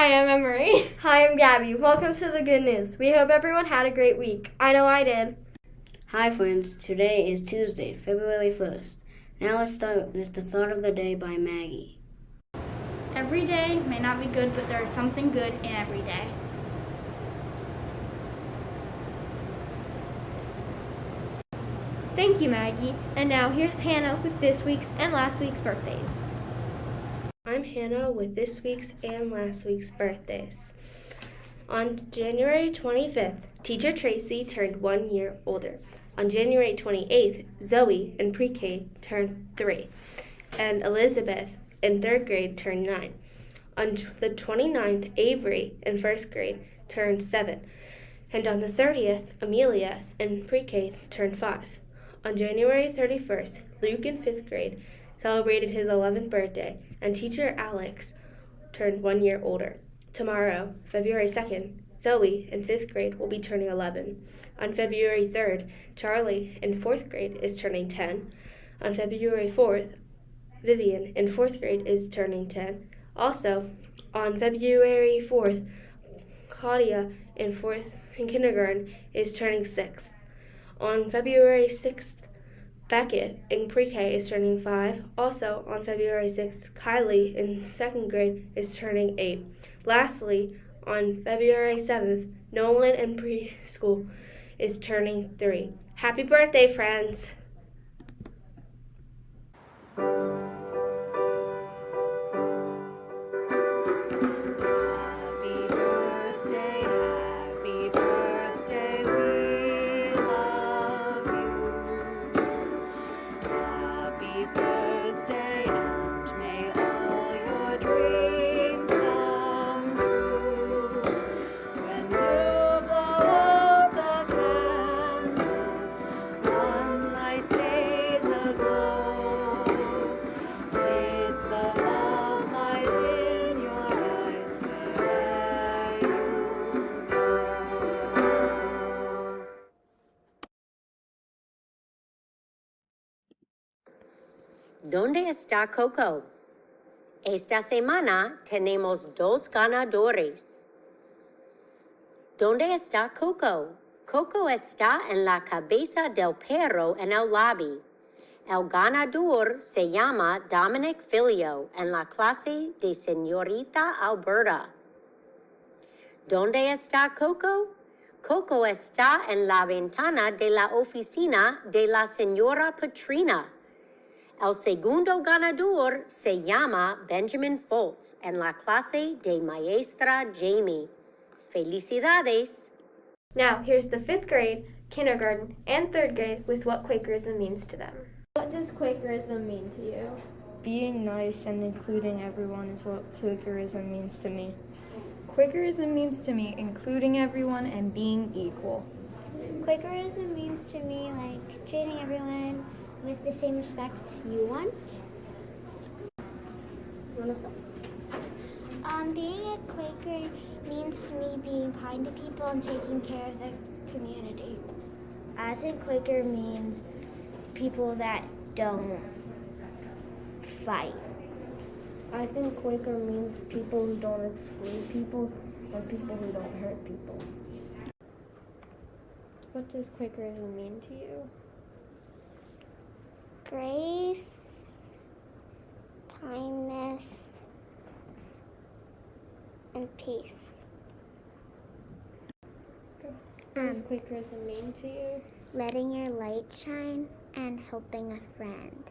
Hi, I'm Emery. Hi, I'm Gabby. Welcome to the good news. We hope everyone had a great week. I know I did. Hi friends, today is Tuesday, February 1st. Now let's start with the thought of the day by Maggie. Every day may not be good, but there is something good in every day. Thank you, Maggie. And now here's Hannah with this week's and last week's birthdays. I'm Hannah with this week's and last week's birthdays. On January 25th, teacher Tracy turned 1 year older. On January 28th, Zoe in pre-K turned 3, and Elizabeth in 3rd grade turned 9. On the 29th, Avery in 1st grade turned 7, and on the 30th, Amelia in pre-K turned 5. On January 31st, Luke in 5th grade celebrated his 11th birthday, and teacher Alex turned 1 year older. Tomorrow, February 2nd, Zoe in 5th grade will be turning 11. On February 3rd, Charlie in 4th grade is turning 10. On February 4th, Vivian in 4th grade is turning 10. Also, on February 4th, Claudia in kindergarten is turning 6. On February 6th, Beckett in pre-K is turning 5. Also, on February 6th, Kylie in 2nd grade is turning 8. Lastly, on February 7th, Nolan in preschool is turning 3. Happy birthday, friends! ¿Dónde está Coco? Esta semana tenemos 2 ganadores. ¿Dónde está Coco? Coco está en la cabeza del perro en el lobby. El ganador se llama Dominic Filio en la clase de Señorita Alberta. ¿Dónde está Coco? Coco está en la ventana de la oficina de la señora Patrina. El segundo ganador se llama Benjamin Foltz en la clase de Maestra Jamie. Felicidades! Now, here's the 5th grade, kindergarten, and 3rd grade with what Quakerism means to them. What does Quakerism mean to you? Being nice and including everyone is what quakerism means to me. Quakerism means to me including everyone and being equal. Quakerism means to me like treating everyone with the same respect you want. Being a Quaker means to me being kind to people and taking care of the community. I think Quaker means people that don't fight. I think Quaker means people who don't exclude people and people who don't hurt people. What does Quakerism mean to you? Grace, kindness, and peace. What does Quakerism mean to you? Letting your light shine and helping a friend.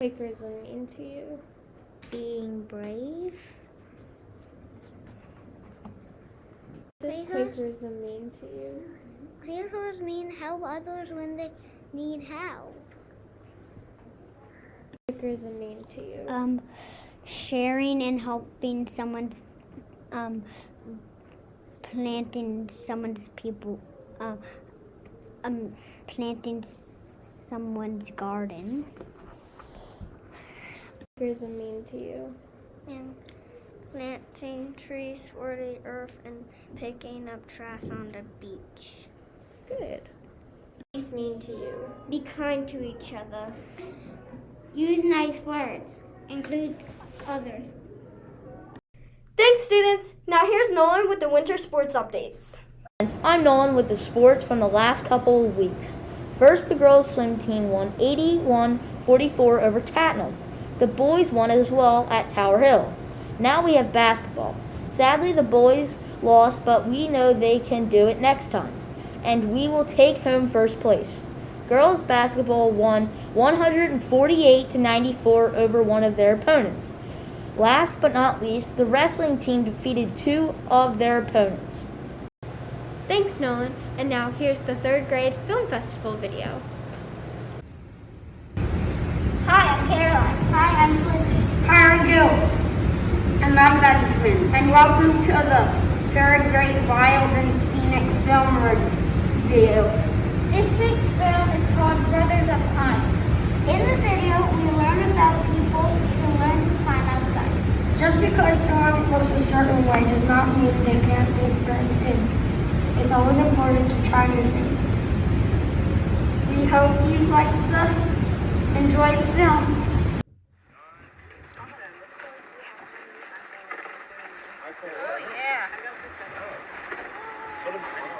Quakerism mean to you? Being brave. What does Quakerism mean to you? Quakers mean help others when they need help. Quakerism mean to you? Sharing and helping someone's, planting someone's planting someone's garden. Quakerism mean to you? And planting trees for the earth and picking up trash on the beach. Good. Peace mean to you? Be kind to each other. Use nice words. Include others. Thanks, students. Now here's Nolan with the winter sports updates. I'm Nolan with the sports from the last couple of weeks. First, the girls' swim team won 81-44 over Tatnall. The boys won as well at Tower Hill. Now we have basketball. Sadly, the boys lost, but we know they can do it next time, and we will take home first place. Girls basketball won 148-94 over one of their opponents. Last but not least, the wrestling team defeated two of their opponents. Thanks, Nolan. And now here's the third grade film festival video. Hi, I'm Caroline. Hi, I'm Felicity. Hi, I'm Gil. And I'm Benjamin. And welcome to the third grade Wild and Scenic Film Review. This week's film is called Brothers of Climb. In the video, we learn about people who learn to climb outside. Just because someone looks a certain way does not mean they can't do certain things. It's always important to try new things. We hope you enjoy the film.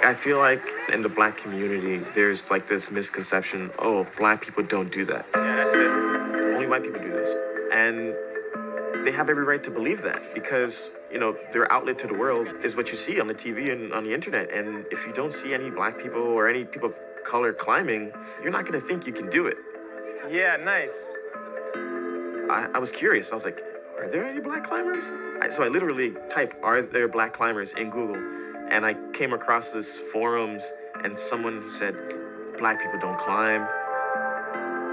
I feel like in the black community, there's like this misconception, oh, black people don't do that. Yeah, that's it. Only white people do this. And they have every right to believe that because, you know, their outlet to the world is what you see on the TV and on the internet. And if you don't see any black people or any people of color climbing, you're not going to think you can do it. Yeah, nice. I was curious. I was like, are there any black climbers? So I literally typed, are there black climbers in Google? And I came across this forums and someone said, black people don't climb.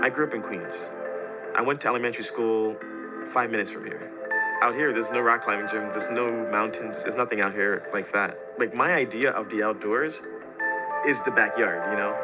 I grew up in Queens. I went to elementary school 5 minutes from here. Out here, there's no rock climbing gym, there's no mountains, there's nothing out here like that. Like my idea of the outdoors is the backyard, you know?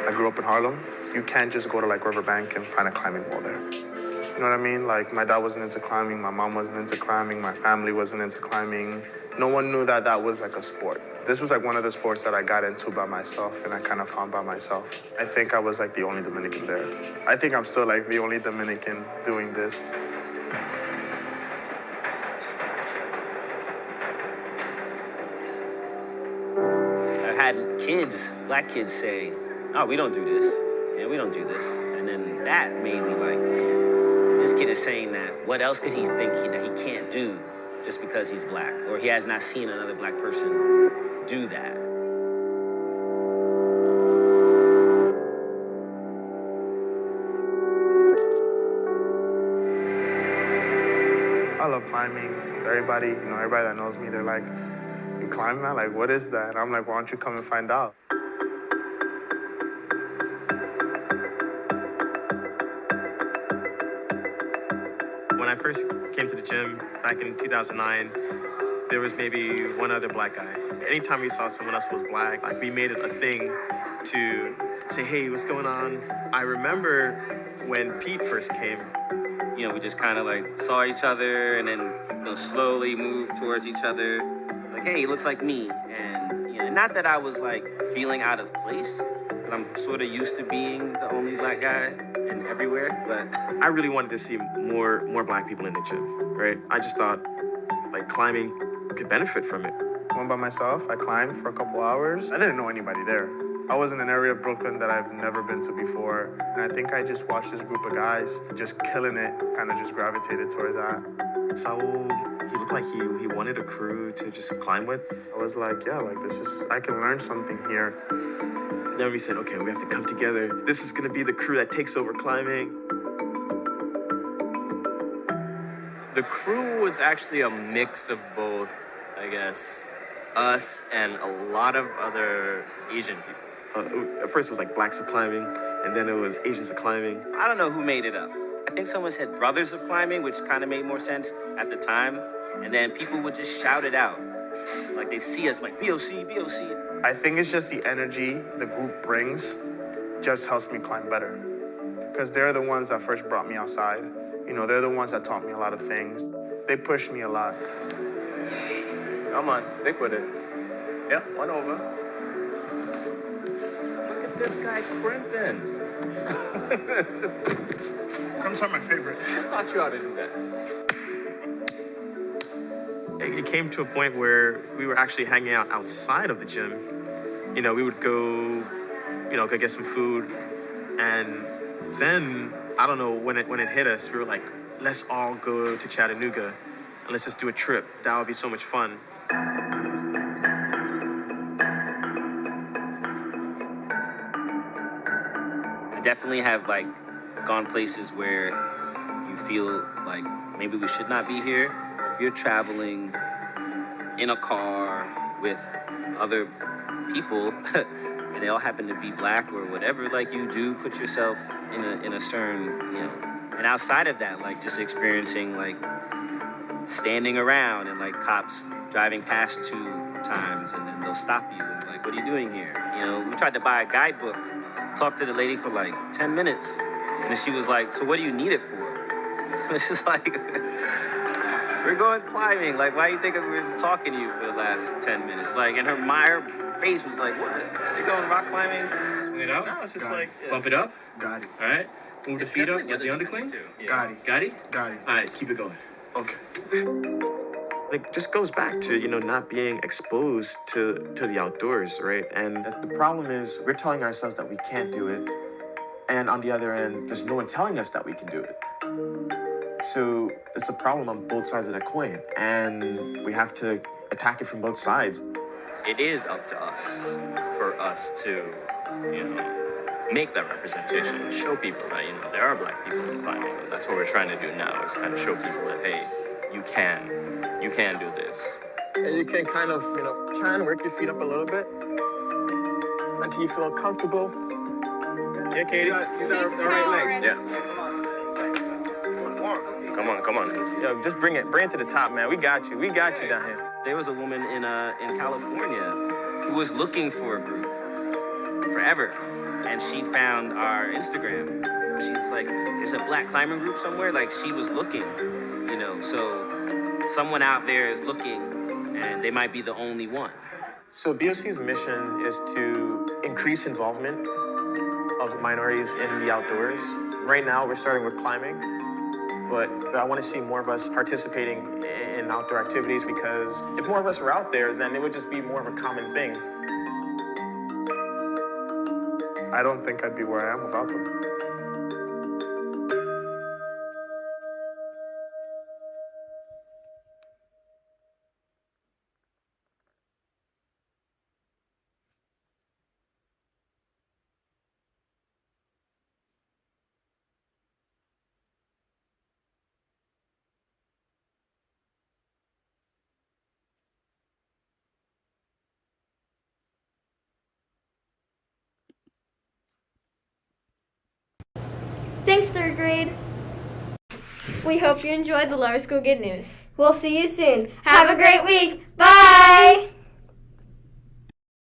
I grew up in Harlem. You can't just go to like Riverbank and find a climbing wall there. You know what I mean? Like my dad wasn't into climbing, my mom wasn't into climbing, my family wasn't into climbing. No one knew that that was like a sport. This was like one of the sports that I got into by myself and I kind of found by myself. I think I was like the only Dominican there. I think I'm still like the only Dominican doing this. I've had kids, black kids say, oh, we don't do this. Yeah, we don't do this. And then that made me like, this kid is saying that. What else could he think that he can't do just because he's black? Or he has not seen another black person do that. I love climbing. So everybody, everybody that knows me, they're like, you climb that? Like, what is that? I'm like, why don't you come and find out? When I first came to the gym back in 2009, there was maybe one other black guy. Anytime we saw someone else was black, like we made it a thing to say, hey, what's going on? I remember when Pete first came. You know, we just kind of like saw each other and then slowly moved towards each other. Like, hey, he looks like me. And not that I was like feeling out of place, because I'm sort of used to being the only black guy and everywhere. But I really wanted to see more black people in the gym, right? I just thought like climbing could benefit from it. I went by myself, I climbed for a couple hours. I didn't know anybody there. I was in an area of Brooklyn that I've never been to before. And I think I just watched this group of guys just killing it, kind of just gravitated toward that. Saul, he looked like he wanted a crew to just climb with. I was like, yeah, like I can learn something here. Then we said, okay, we have to come together. This is gonna be the crew that takes over climbing. The crew was actually a mix of both, I guess, us and a lot of other Asian people. At first it was like blacks of climbing, and then it was Asians of climbing. I don't know who made it up. I think someone said brothers of climbing, which kind of made more sense at the time. And then people would just shout it out. Like they see us like, BOC, BOC. I think it's just the energy the group brings just helps me climb better. Because they're the ones that first brought me outside. They're the ones that taught me a lot of things. They pushed me a lot. Come on, stick with it. Yep, one over. at this guy crimping. Crimps are my favorite. Who taught you how to do that? It came to a point where we were actually hanging out outside of the gym. You know, we would go, go get some food, and then I don't know when it hit us. We were like, let's all go to Chattanooga and let's just do a trip. That would be so much fun. I definitely have like gone places where you feel like maybe we should not be here. If you're traveling in a car with other people and they all happen to be black or whatever, like you do put yourself in a certain, and outside of that, like just experiencing like standing around and like cops driving past 2 times and then they'll stop you and like, what are you doing here? We tried to buy a guidebook, talked to the lady for like 10 minutes, and then she was like, so what do you need it for? It's just like, we're going climbing. Like, why do you think we've been talking to you for the last 10 minutes? Like, and her face was like, what? You're going rock climbing? Swing it out. No, it's just like, Bump it up. Got it. All right. Move the feet up. Get the undercling. Yeah. Got it. Got it? Got it. All right. Keep it going. Okay. it just goes back to, not being exposed to the outdoors, right? And the problem is we're telling ourselves that we can't do it. And on the other end, there's no one telling us that we can do it. So it's a problem on both sides of the coin. And we have to attack it from both sides. It is up to us, for us to, make that representation and show people that, there are black people in climbing. And that's what we're trying to do now, is kind of show people that, hey, you can do this. And you can kind of, try and work your feet up a little bit until you feel comfortable. Yeah, Katie? Use our right leg. Yeah. Come on. Yo, just bring it to the top, man. We got you down here. There was a woman in California who was looking for a group forever, and she found our Instagram. She was like, "There's a black climbing group somewhere." Like, she was looking, So someone out there is looking, and they might be the only one. So BOC's mission is to increase involvement of minorities in the outdoors. Right now, we're starting with climbing. But I want to see more of us participating in outdoor activities, because if more of us were out there, then it would just be more of a common thing. I don't think I'd be where I am without them. Thanks, 3rd grade. We hope you enjoyed the Lower School Good News. We'll see you soon. Have a great week. Bye!